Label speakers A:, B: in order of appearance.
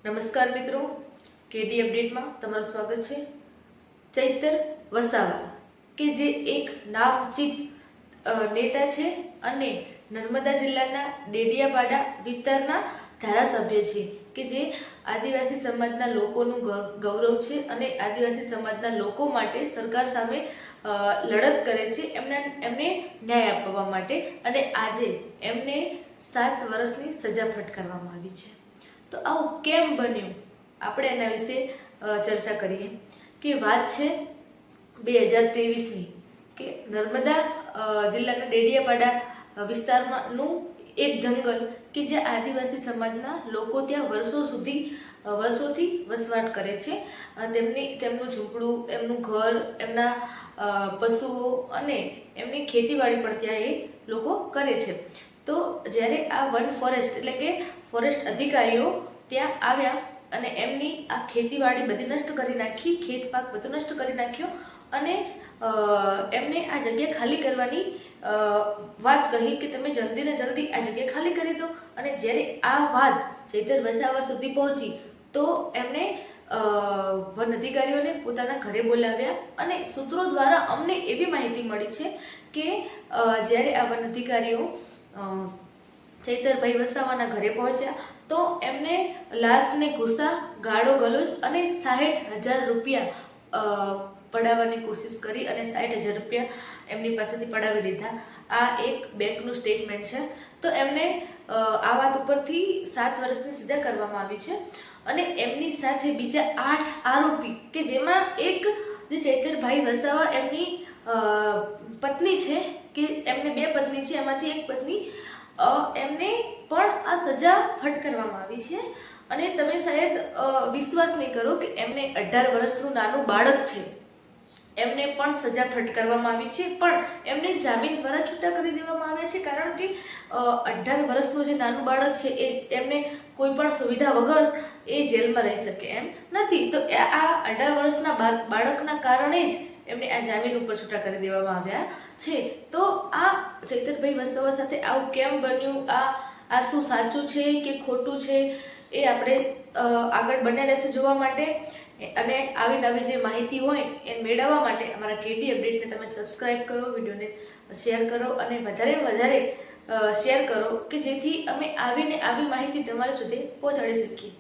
A: નમસ્કાર મિત્રો, કેડી અપડેટમાં તમારું સ્વાગત છે। ચૈતર વસાવા કે જે એક નામચીત નેતા છે અને નર્મદા જિલ્લાના ડેડિયાપાડા વિસ્તારના ધારાસભ્ય છે કે જે આદિવાસી સમાજના લોકોનું ગૌરવ છે અને આદિવાસી સમાજના લોકો માટે સરકાર સામે લડત કરે છે એમને ન્યાય આપવા માટે। અને આજે એમને 7 વર્ષની સજા ફટકારવામાં આવી છે। તો આવું કેમ બન્યું આપણે એના વિશે ચર્ચા કરીએ કે વાત છે 2023ની કે નર્મદા જિલ્લાના ડેડિયાપાડા વિસ્તારમાંનું એક જંગલ કે જે આદિવાસી સમાજના લોકો ત્યાં વર્ષોથી વસવાટ કરે છે। તેમનું ઝૂંપડું, એમનું ઘર, એમના પશુઓ અને એમની ખેતીવાડી પણ ત્યાં એ લોકો કરે છે। તો જ્યારે આ વન ફોરેસ્ટ એટલે કે ફોરેસ્ટ અધિકારીઓ ત્યાં આવ્યા અને એમની આ ખેતીવાડી બધી નષ્ટ કરી નાખી, ખેત પાક બધું નષ્ટ કરી નાખ્યો અને એમને આ જગ્યા ખાલી કરવાની વાત કહી કે તમે જલ્દી ને જલ્દી આ જગ્યા ખાલી કરી દો। અને જ્યારે આ વાત ચૈતર વસાવા સુધી પહોંચી તો એમણે વન અધિકારીઓને પોતાના ઘરે બોલાવ્યા અને સૂત્રો દ્વારા અમને એવી માહિતી મળી છે કે જ્યારે આ વન અધિકારીઓ ચૈતરભાઈ વસાવાના ઘરે પહોંચ્યા તો એમને લાત ને ઘૂસા, ગાળો ગલોચ અને 60,000 રૂપિયા પડાવવાની કોશિશ કરી અને 60,000 રૂપિયા એમની પાસેથી પડાવી લીધા। આ એક બેંકનું સ્ટેટમેન્ટ છે। તો એમને આ વાત ઉપરથી 7 વર્ષની સજા કરવામાં આવી છે અને એમની સાથે બીજા 8 આરોપી કે જેમાં એક જે ચૈતરભાઈ વસાવા એમની પત્ની છે કે એમને 2 પત્ની છે, એમાંથી એક પત્ની એમને પણ આ સજા ફટકારવામાં આવી છે। અને તમે શાયદ વિશ્વાસ નહીં કરો કે એમને 18 વર્ષનું નાનું બાળક છે એમને પણ સજા ફટકારવામાં આવી છે, પણ એમને જામીન દ્વારા છૂટા કરી દેવામાં આવ્યા છે કારણ કે 18 વર્ષનું જે નાનું બાળક છે એ એમને કોઈ પણ સુવિધા વગર એ જેલમાં રહી શકે એમ નથી। તો આ 18 વર્ષના બાળકના કારણે જ એમને આ જામીન ઉપર છૂટા કરી દેવામાં આવ્યા છે। તો આ ચૈતરભાઈ વસાવા સાથે આવું કેમ બન્યું, આ શું સાચું છે કે ખોટું છે એ આપણે આગળ બન્યા રહેશે જોવા માટે। અને આવી નવી જે માહિતી હોય એ મેળવવા માટે અમારા કેડી અપડેટને તમે સબસ્ક્રાઈબ કરો, વિડીયોને શેર કરો અને વધારે શેર કરો કે જેથી અમે આવી માહિતી તમારા સુધી પહોંચાડી શકીએ।